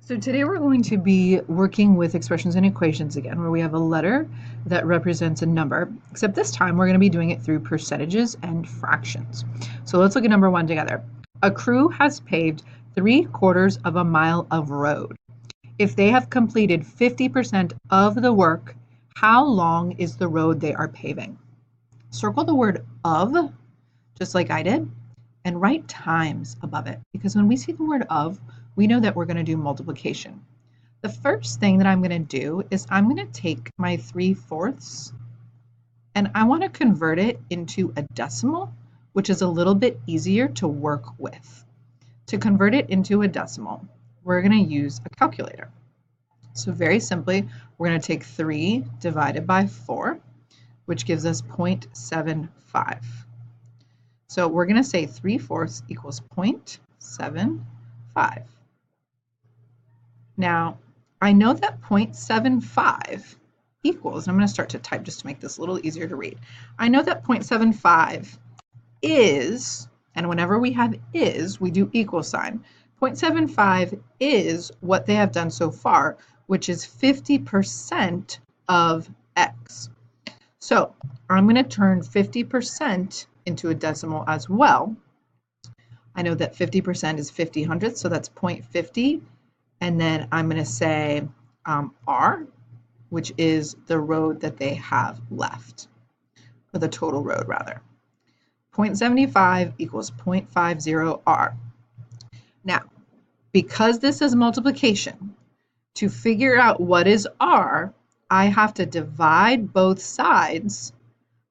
So today we're going to be working with expressions and equations again, where we have a letter that represents a number, except this time we're going to be doing it through percentages and fractions. So let's look at number one together. A crew has paved 3/4 of a mile of road. If they have completed 50% of the work, how long is the road they are paving? Circle the word of, just like I did, and write times above it, because when we see the word of, we know that we're going to do multiplication. The first thing that I'm going to do is I'm going to take my 3/4 and I want to convert it into a decimal, which is a little bit easier to work with. To convert it into a decimal, we're going to use a calculator. So very simply, we're going to take 3 divided by 4, which gives us 0.75. So we're going to say 3/4 equals 0.75. Now, I know that 0.75 equals, and I'm going to start to type just to make this a little easier to read. I know that 0.75 is, and whenever we have is, we do equal sign. 0.75 is what they have done so far, which is 50% of x. So I'm going to turn 50% into a decimal as well. I know that 50% is 50 hundredths, so that's 0.50. And then I'm going to say R, which is the road that they have left, or the total road rather. 0.75 equals 0.50 R. Now, because this is multiplication, to figure out what is R, I have to divide both sides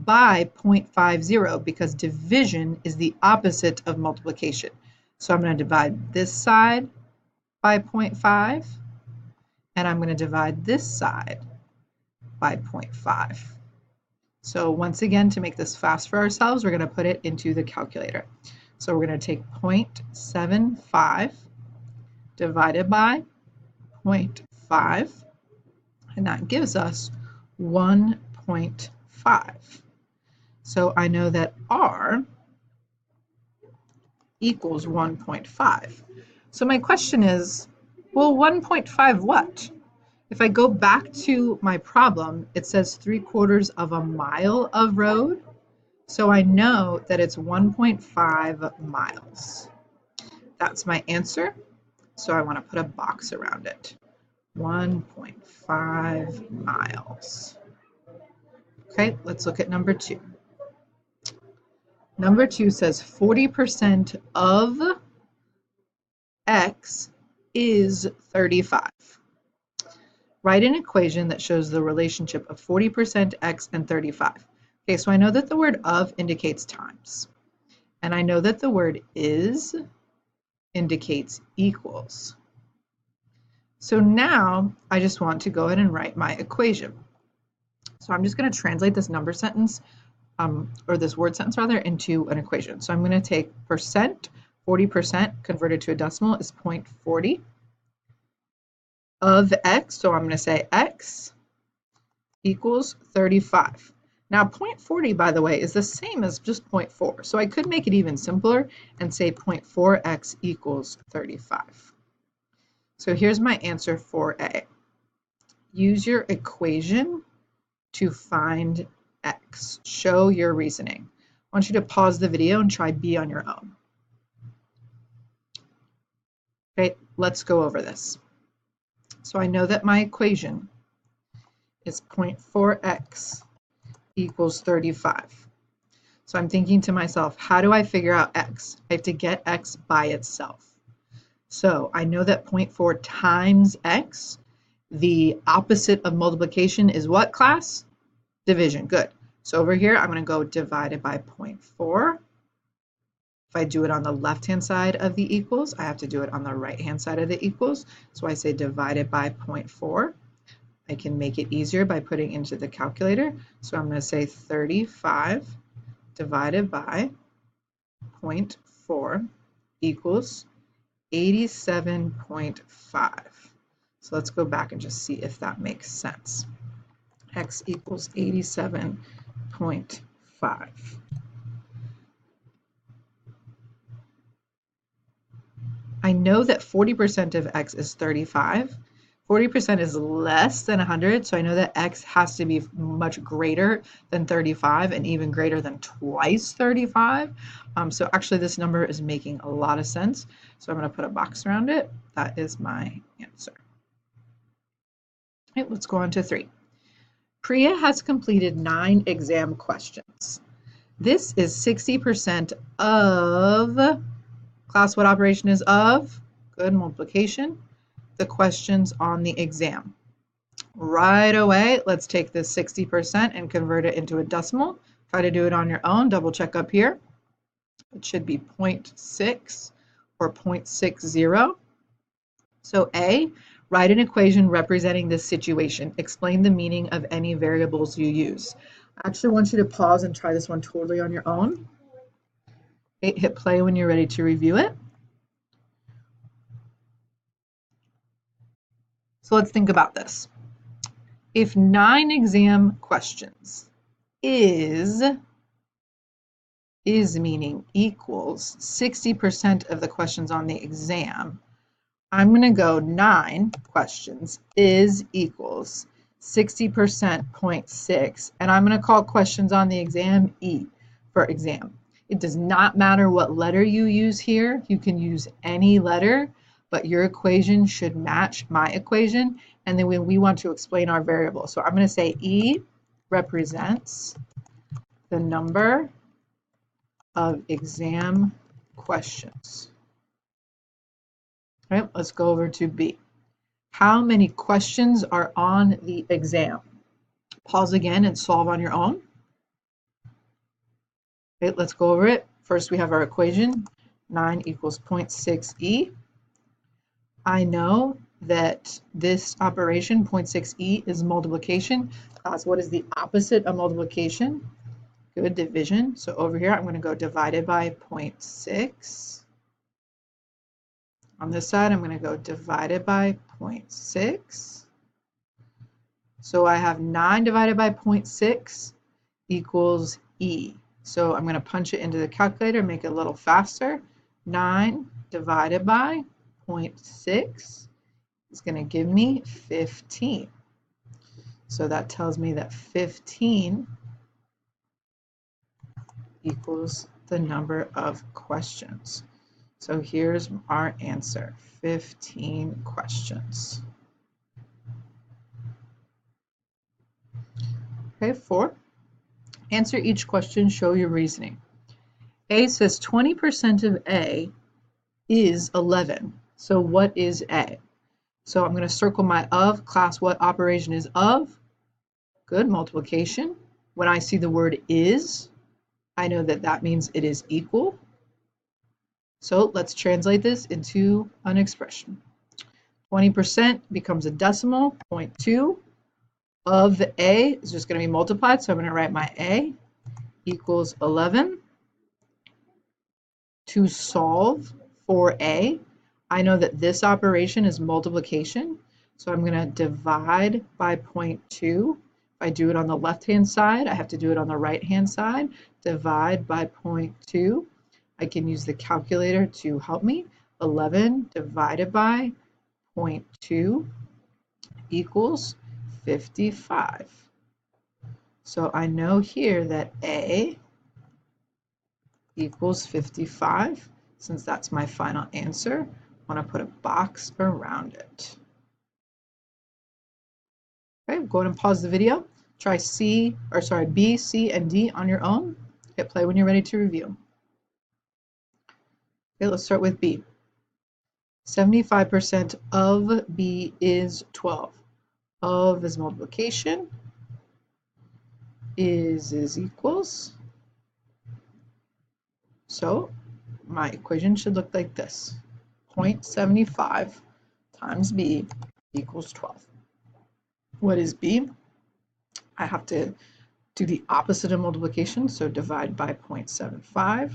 by 0.50 because division is the opposite of multiplication. So I'm going to divide this side by 0.5, and I'm going to divide this side by 0.5. So once again, to make this fast for ourselves, we're going to put it into the calculator. So we're going to take 0.75 divided by 0.5, and that gives us 1.5. So I know that R equals 1.5. So my question is, well, 1.5 what? If I go back to my problem, it says 3/4 of a mile of road. So I know that it's 1.5 miles. That's my answer. So I want to put a box around it. 1.5 miles. Okay, let's look at number 2. Number 2 says 40% of x is 35. Write an equation that shows the relationship of 40% x and 35. Okay, so I know that the word of indicates times. And I know that the word is indicates equals. So now I just want to go ahead and write my equation. So I'm just going to translate this number sentence, or this word sentence rather, into an equation. So I'm going to take percent, 40% converted to a decimal is 0.40 of x. So I'm going to say x equals 35. Now 0.40, by the way, is the same as just 0.4. So I could make it even simpler and say 0.4x equals 35. So here's my answer for A. Use your equation to find x. Show your reasoning. I want you to pause the video and try B on your own. Okay, let's go over this. So I know that my equation is 0.4x equals 35. So I'm thinking to myself, how do I figure out x? I have to get x by itself. So I know that 0.4 times x, the opposite of multiplication is what, class? Division. Good. So over here, I'm going to go divided by 0.4. If I do it on the left-hand side of the equals, I have to do it on the right-hand side of the equals. So I say divided by 0.4. I can make it easier by putting into the calculator. So I'm going to say 35 divided by 0.4 equals 87.5. So let's go back and just see if that makes sense. X equals 87.5. I know that 40% of x is 35. 40% is less than 100, so I know that x has to be much greater than 35 and even greater than twice 35. So actually this number is making a lot of sense. So I'm going to put a box around it. That is my answer. Okay, let's go on to 3. Priya has completed 9 exam questions. This is 60% of, class, what operation is of? Good, multiplication. The questions on the exam. Right away, let's take this 60% and convert it into a decimal. Try to do it on your own. Double check up here. It should be 0.6 or 0.60. So A, write an equation representing this situation. Explain the meaning of any variables you use. I actually want you to pause and try this one totally on your own. Okay, hit play when you're ready to review it. So let's think about this. If 9 exam questions is meaning equals 60% of the questions on the exam, I'm going to go 9 questions is equals 60% 0.6, and I'm going to call questions on the exam E for exam. It does not matter what letter you use here. You can use any letter, but your equation should match my equation. And then when we want to explain our variable, so I'm going to say E represents the number of exam questions. All right, let's go over to B. How many questions are on the exam? Pause again and solve on your own. Okay, let's go over it. First, we have our equation. 9 equals 0.6e. I know that this operation, 0.6e, is multiplication. So what is the opposite of multiplication? Good, division. So over here, I'm going to go divided by 0.6. On this side, I'm going to go divided by 0.6. So I have 9 divided by 0.6 equals E. So I'm going to punch it into the calculator, make it a little faster. 9 divided by 0.6 is going to give me 15. So that tells me that 15 equals the number of questions. So here's our answer, 15 questions. Okay, 4. Answer each question, show your reasoning. A says 20% of A is 11. So what is A? So I'm going to circle my of. Class, what operation is of? Good, multiplication. When I see the word is, I know that that means it is equal. So let's translate this into an expression. 20% becomes a decimal, 0.2. Of the A is just going to be multiplied, so I'm going to write my A equals 11. To solve for A, I know that this operation is multiplication, so I'm going to divide by 0.2. If I do it on the left-hand side, I have to do it on the right-hand side. Divide by 0.2. I can use the calculator to help me. 11 divided by 0.2 equals 55. So I know here that A equals 55. Since that's my final answer, I want to put a box around it. Okay, go ahead and pause the video. Try B, C, and D on your own. Hit play when you're ready to review. Okay, let's start with B. 75% of B is 12. Of is multiplication. Is equals. So my equation should look like this. 0.75 times B equals 12. What is B? I have to do the opposite of multiplication, so divide by 0.75.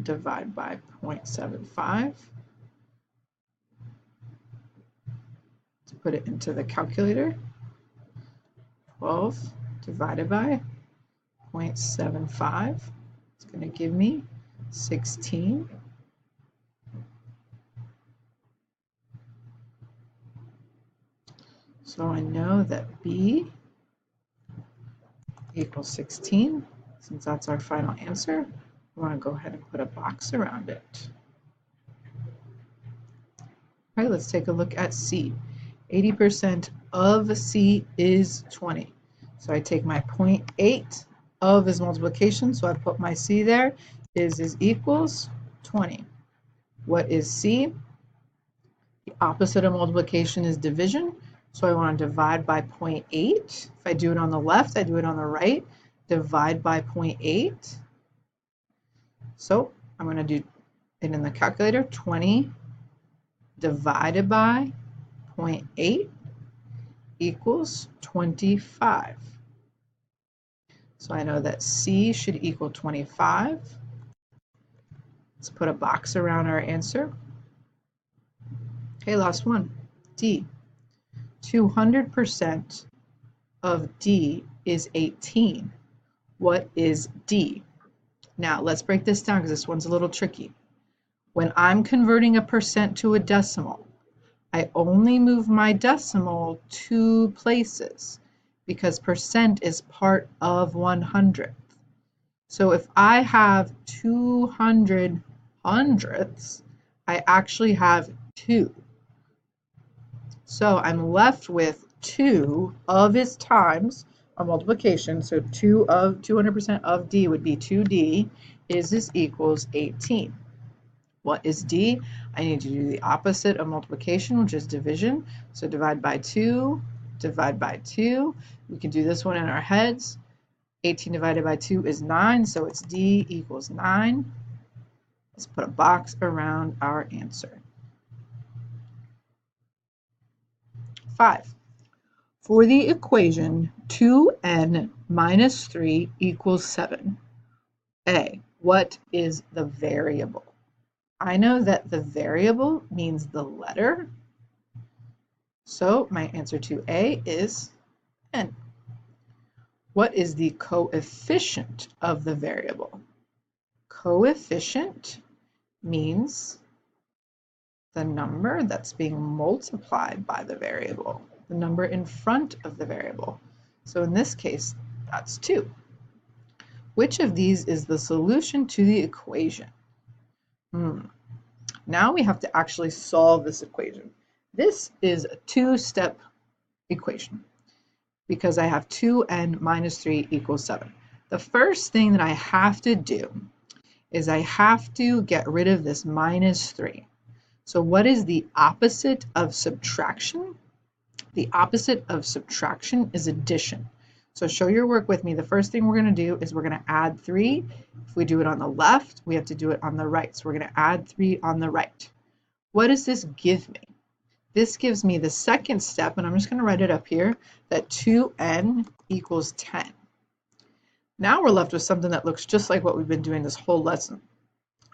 Divide by 0.75. To put it into the calculator. 12 divided by 0.75. It's going to give me 16. So I know that B equals 16. Since that's our final answer, we want to go ahead and put a box around it. All right, let's take a look at C. 80% of C is 20. So I take my 0.8 of is multiplication, so I put my C there, is equals 20. What is C? The opposite of multiplication is division, so I want to divide by 0.8. If I do it on the left, I do it on the right. Divide by 0.8. So I'm going to do it in the calculator. 20 divided by 0.8 equals 25. So I know that C should equal 25. Let's put a box around our answer. Okay, last one, D. 200% of D is 18. What is D? Now let's break this down because this one's a little tricky. When I'm converting a percent to a decimal, I only move my decimal 2 places because percent is part of 100th. So if I have 200 hundredths, I actually have 2. So I'm left with 2 of is times a multiplication. So 2 of 200% of D would be 2D is this equals 18. What is D? I need to do the opposite of multiplication, which is division. So divide by 2, divide by 2. We can do this one in our heads. 18 divided by 2 is 9, so it's D equals 9. Let's put a box around our answer. 5. For the equation 2n minus 3 equals 7. A, what is the variable? I know that the variable means the letter. So my answer to A is n. What is the coefficient of the variable? Coefficient means the number that's being multiplied by the variable, the number in front of the variable. So in this case, that's 2. Which of these is the solution to the equation? Now we have to actually solve this equation. This is a 2-step equation because I have 2n minus 3 equals 7. The first thing that I have to do is I have to get rid of this minus 3. So what is the opposite of subtraction? The opposite of subtraction is addition. So show your work with me. The first thing we're going to do is we're going to add 3. If we do it on the left, we have to do it on the right. So we're going to add 3 on the right. What does this give me? This gives me the second step, and I'm just going to write it up here, that 2n equals 10. Now we're left with something that looks just like what we've been doing this whole lesson.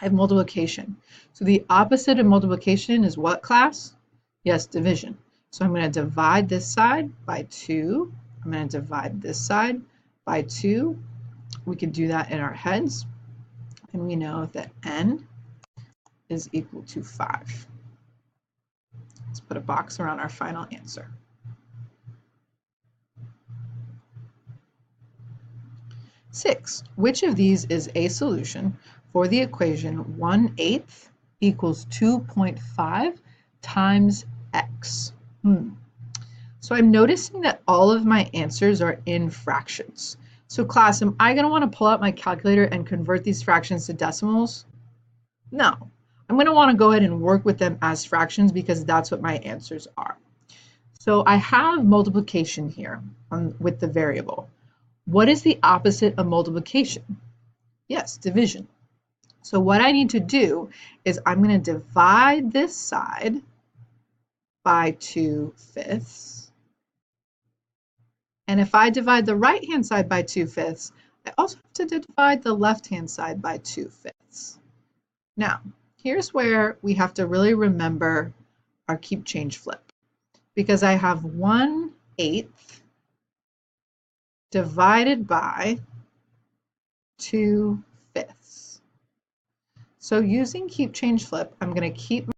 I have multiplication. So the opposite of multiplication is what, class? Yes, division. So I'm going to divide this side by 2. I'm going to divide this side by 2. We can do that in our heads. And we know that n is equal to 5. Let's put a box around our final answer. 6. Which of these is a solution for the equation 1/8 equals 2.5 times x? So I'm noticing that all of my answers are in fractions. So class, am I going to want to pull out my calculator and convert these fractions to decimals? No. I'm going to want to go ahead and work with them as fractions because that's what my answers are. So I have multiplication here with the variable. What is the opposite of multiplication? Yes, division. So what I need to do is I'm going to divide this side by 2/5. And if I divide the right-hand side by 2/5, I also have to divide the left-hand side by 2/5. Now, here's where we have to really remember our keep, change, flip. Because I have 1/8 divided by 2/5. So using keep change flip, I'm going to keep